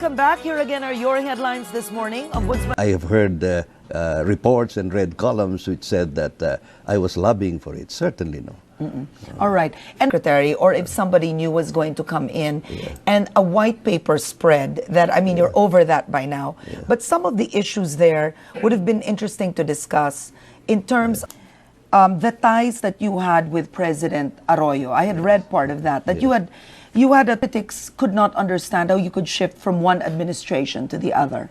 Come back. Here again are your headlines this morning. Ombudsman. I have heard reports and read columns which said that I was lobbying for it. Certainly no. All right. And secretary, or if somebody new was going to come in, and a white paper spread that, I mean, you're over that by now. But some of the issues there would have been interesting to discuss in terms of the ties that you had with President Arroyo. I had read part of that, that you had critics could not understand how you could shift from one administration to the other.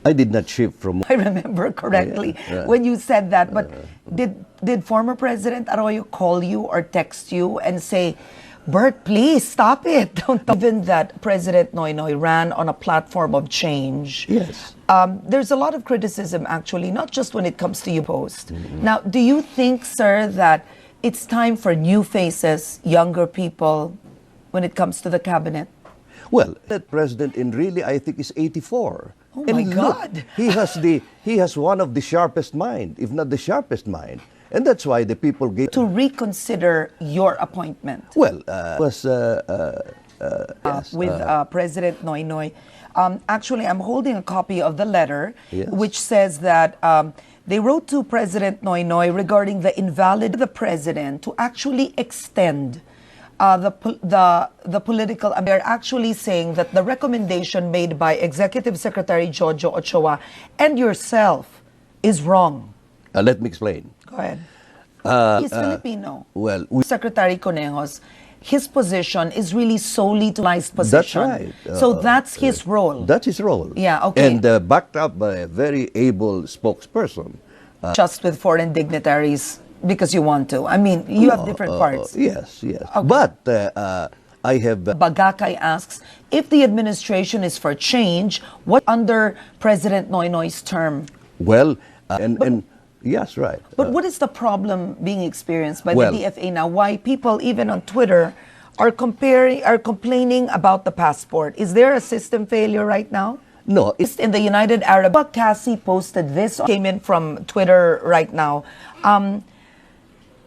I did not shift from. I remember correctly when you said that. But did former President Arroyo call you or text you and say, Bert, please stop it? Given that President Noynoy ran on a platform of change. Yes. There's a lot of criticism, actually, not just when it comes to you post. Now, do you think, sir, that it's time for new faces, younger people, when it comes to the cabinet? Well, that president in really, I think, is 84. Oh and my look, God! he has one of the sharpest mind, if not the sharpest mind, and that's why the people gave to reconsider your appointment. Well, with President Noynoy. Actually, I'm holding a copy of the letter, which says that they wrote to President Noynoy regarding the invalid the president to actually extend the political. They're actually saying that the recommendation made by Executive Secretary Jojo Ochoa and yourself is wrong. Let me explain. Go ahead. He's Filipino. Well, Secretary Conejos, his position is really solely to position. That's right. So that's his role. That's his role. Yeah, okay. And backed up by a very able spokesperson. Just with foreign dignitaries because you want to. I mean, you have different parts. Yes, yes. Okay. But I have... Bagakay asks, if the administration is for change, what under President Noynoy's term? Well, yes, right. But what is the problem being experienced by the DFA now? Why people, even on Twitter, are complaining about the passport? Is there a system failure right now? No. It's in the United Arab. Cassie posted this, came in from Twitter right now.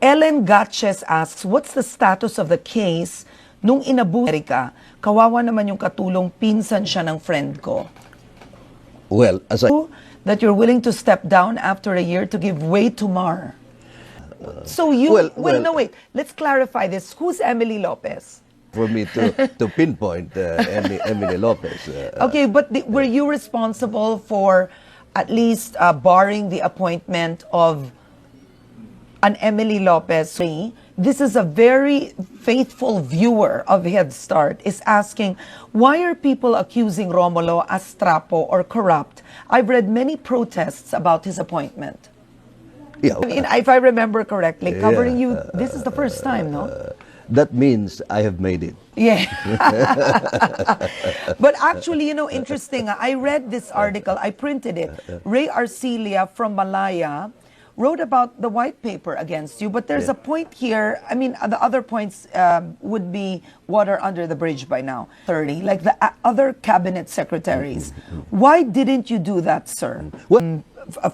Ellen Gatches asks, what's the status of the case nung inabuso Amerika? Kawawa naman yung katulong, pinsan siya ng friend ko. Well, as that you're willing to step down after a year to give way to Mar. So you... Wait. Let's clarify this. Who's Emily Lopez? For me to pinpoint Emily Lopez. Okay, but were you responsible for at least barring the appointment of an Emily Lopez? This is a very faithful viewer of Head Start is asking, why are people accusing Romulo as trapo or corrupt? I've read many protests about his appointment. Yeah, I mean, if I remember correctly, covering you, this is the first time, no? That means I have made it. Yeah. But actually, interesting. I read this article. I printed it. Ray Arcelia from Malaya wrote about the white paper against you, but there's a point here. I mean, the other points would be water under the bridge by now. 30, like the other cabinet secretaries. Why didn't you do that, sir?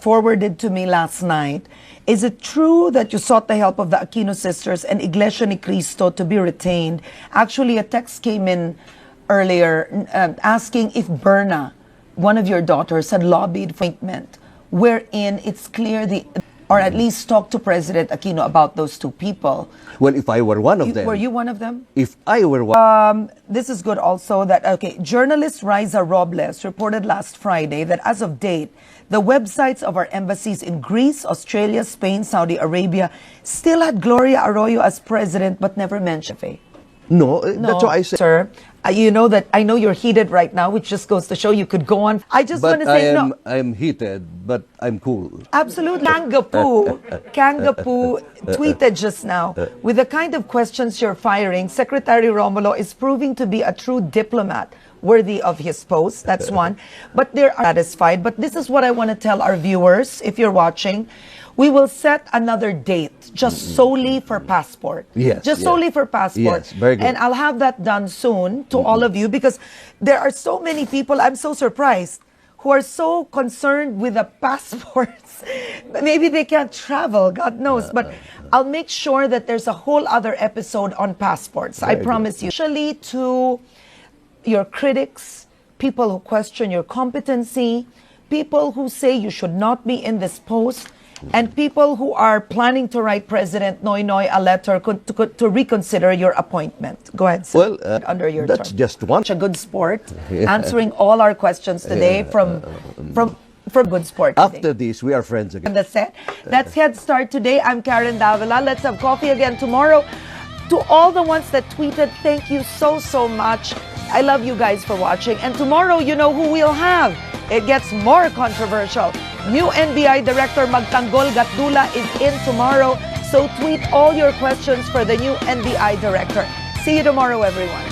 Forwarded to me last night. Is it true that you sought the help of the Aquino sisters and Iglesia ni Cristo to be retained? Actually, a text came in earlier asking if Berna, one of your daughters, had lobbied for appointment, wherein it's clear or at least talk to President Aquino about those two people. Well, if I were one of them. Were you one of them? If I were one. This is good also that, journalist Riza Robles reported last Friday that as of date, the websites of our embassies in Greece, Australia, Spain, Saudi Arabia still had Gloria Arroyo as president but never mentioned her. No, that's what I said. Sir, you know that I know you're heated right now, which just goes to show you could go on. I just want to say no. I'm heated, but I'm cool. Absolutely. Kangapu tweeted just now, with the kind of questions you're firing, Secretary Romulo is proving to be a true diplomat, worthy of his post. That's one. But they're satisfied. But this is what I want to tell our viewers, if you're watching. We will set another date just solely for passport. Yes. Solely for passport. Yes, very good. And I'll have that done soon to all of you because there are so many people, I'm so surprised, who are so concerned with the passports. Maybe they can't travel, God knows. But I'll make sure that there's a whole other episode on passports. I promise you. Especially to your critics, people who question your competency, people who say you should not be in this post, and people who are planning to write President Noynoy a letter to reconsider your appointment. Go ahead, sir. Well, Under your that's term. just one. Such a good sport, answering all our questions today from good sport. Today. After this, we are friends again. On the set. That's Head Start today. I'm Karen Davilla. Let's have coffee again tomorrow. To all the ones that tweeted, thank you so much. I love you guys for watching. And tomorrow, you know who we'll have. It gets more controversial. New NBI Director Magtanggol Gatdula is in tomorrow. So tweet all your questions for the new NBI Director. See you tomorrow, everyone.